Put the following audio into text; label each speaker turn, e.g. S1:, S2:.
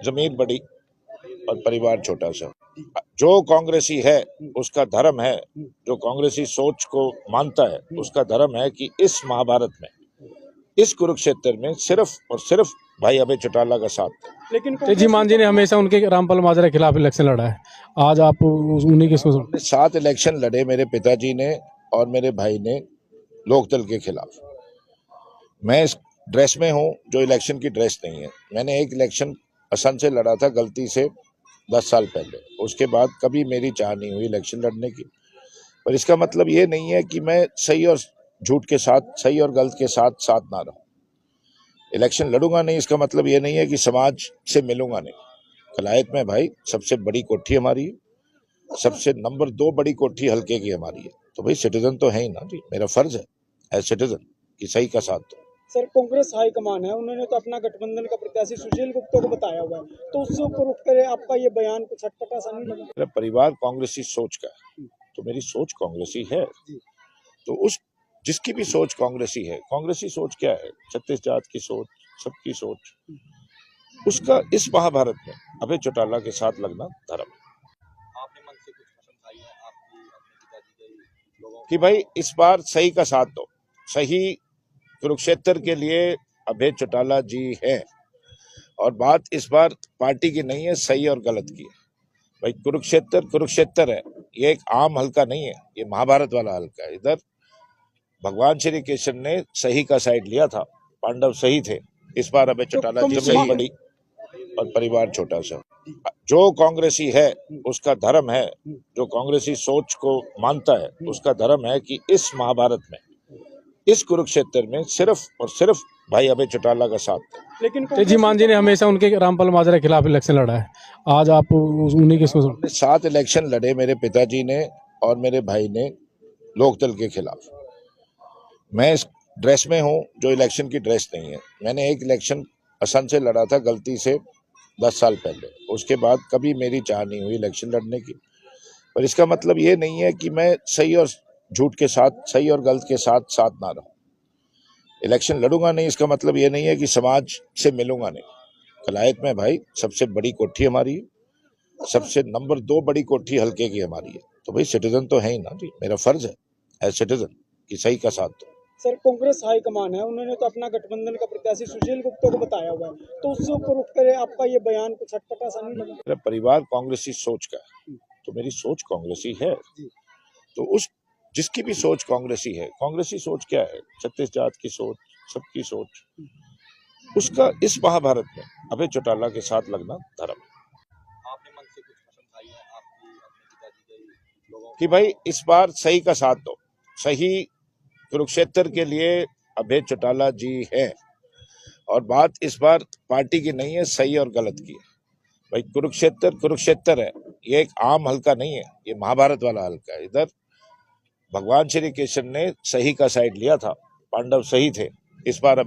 S1: जमीन बड़ी और परिवार छोटा सा। जो कांग्रेसी है उसका धर्म है, जो कांग्रेसी सोच को मानता है उसका धर्म है कि इस महाभारत में, इस कुरुक्षेत्र में सिर्फ और सिर्फ भाई अभय चौटाला का साथ है।
S2: लेकिन तेजी मान जी ने हमेशा उनके रामपाल माजरा के खिलाफ इलेक्शन लड़ा है, आज आप उन्हीं के
S1: 7 इलेक्शन लड़े मेरे पिताजी ने और मेरे भाई ने लोकदल के खिलाफ। मैं इस ड्रेस में हूँ जो इलेक्शन की ड्रेस नहीं है। मैंने एक इलेक्शन असम से लड़ा था गलती से 10 साल पहले, उसके बाद कभी मेरी चाह नहीं हुई इलेक्शन लड़ने की। पर इसका मतलब ये नहीं है कि मैं सही और झूठ के साथ, सही और गलत के साथ साथ ना रहूं। इलेक्शन लड़ूंगा नहीं, इसका मतलब ये नहीं है कि समाज से मिलूंगा नहीं। कलायत में भाई सबसे बड़ी कोठी हमारी है, सबसे नंबर 2 बड़ी कोठी हल्के की हमारी है। तो भाई सिटीजन तो है ही ना जी, मेरा फर्ज है एज सिटीजन कि सही का साथ दो।
S2: सर, कांग्रेस हाईकमान है, उन्होंने तो अपना गठबंधन का प्रत्याशी सुशील गुप्ता को बताया हुआ है, तो उससे ऊपर उठकर आपका ये बयान कुछ अटपटा सा नहीं लगा?
S1: मेरा परिवार कांग्रेसी सोच का है, तो मेरी सोच कांग्रेसी है। तो उस जिसकी भी सोच कांग्रेसी है, कांग्रेसी सोच क्या है? 36 जात की सोच, सबकी सोच, उसका इस महाभारत में अभय चौटाला के साथ लगना धर्म है।
S3: आपने मन से कुछ पसंद आई है आपकी अपने पिताजी के लोगों
S1: कि भाई इस बार सही का साथ दो। सही कुरुक्षेत्र के लिए अभय चौटाला जी हैं, और बात इस बार पार्टी की नहीं है, सही और गलत की है। भाई कुरुक्षेत्र है, ये एक आम हल्का नहीं है, ये महाभारत वाला हल्का है। इधर भगवान श्री कृष्ण ने सही का साइड लिया था, पांडव सही थे। इस बार अभय चौटाला जी सही बड़ी और परिवार छोटा सा। जो कांग्रेसी है उसका धर्म है, जो कांग्रेसी सोच को मानता है उसका धर्म है कि इस महाभारत में, इस कुरुक्षेत्र में सिर्फ और सिर्फ भाई अभय चौटाला का साथ है।
S2: लेकिन तेजी मान जी ने हमेशा उनके रामपाल माजरा के खिलाफ इलेक्शन लड़ा है, आज आप उन्हीं के
S1: 7 इलेक्शन लड़े मेरे पिताजी ने और मेरे भाई ने लोकदल के खिलाफ। मैं इस ड्रेस में हूँ जो इलेक्शन की ड्रेस नहीं है। मैंने एक इलेक्शन असम से लड़ा था गलती से 10 साल पहले, उसके बाद कभी मेरी चाह नहीं हुई इलेक्शन लड़ने की। पर इसका मतलब ये नहीं है कि मैं सही और झूठ के साथ, सही और गलत के साथ साथ ना रहूं। इलेक्शन लड़ूंगा नहीं, इसका मतलब ये नहीं है कि समाज से मिलूंगा नहीं। कलायत में भाई सबसे बड़ी कोठी हमारी है, सबसे नंबर 2 बड़ी कोठी हल्के की हमारी है। तो भाई सिटीजन तो है ही ना जी, मेरा फर्ज है एज सिटीजन कि सही का साथ दो।
S2: सर, कांग्रेस हाईकमान है, उन्होंने तो अपना गठबंधन का प्रत्याशी सुशील गुप्ता को बताया हुआ है, तो उससे ऊपर उठकर आपका ये बयान कुछ अटपटा सा नहीं लगा?
S1: मेरा परिवार कांग्रेसी सोच का है, तो मेरी सोच कांग्रेसी है। तो उस जिसकी भी सोच कांग्रेसी है, कांग्रेसी सोच क्या है? 36 जात की सोच, सबकी सोच, उसका इस महाभारत में अभय चौटाला के साथ लगना धर्म है।
S3: आपने मन से कुछ पसंद आई है आपकी अपने पिताजी के लोगों
S1: कि भाई इस बार सही का साथ दो। सही कुरुक्षेत्र के लिए अभय चौटाला जी हैं, और बात इस बार पार्टी की नहीं है, सही और गलत की है। भाई कुरुक्षेत्र है, ये एक आम हल्का नहीं है, ये महाभारत वाला हल्का है। इधर भगवान श्री कृष्ण ने सही का साइड लिया था, पांडव सही थे। इस बार